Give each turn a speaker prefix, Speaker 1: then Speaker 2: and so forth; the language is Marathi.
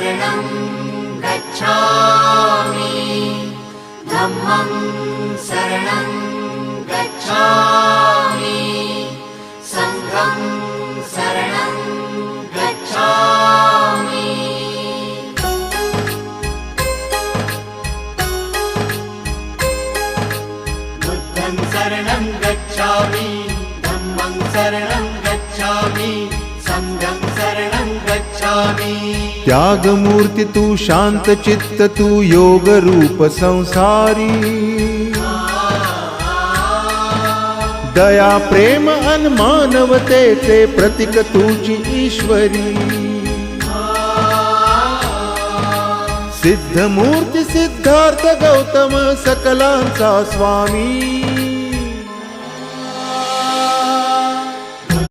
Speaker 1: शरणं गच्छामि धम्मं शरणं गच्छामि संघं शरणं गच्छामि बुद्धं शरणं गच्छामि धम्मं शरणं गच्छामि संघं शरणं गच्छामि।
Speaker 2: त्यागमूर्ती तू शांत चित्त तू योग रूप संसारी दया प्रेम अन मानवतेचे प्रतीक तुझी ईश्वरी सिद्धमूर्ती सिद्धार्थ गौतम सकलांचा स्वामी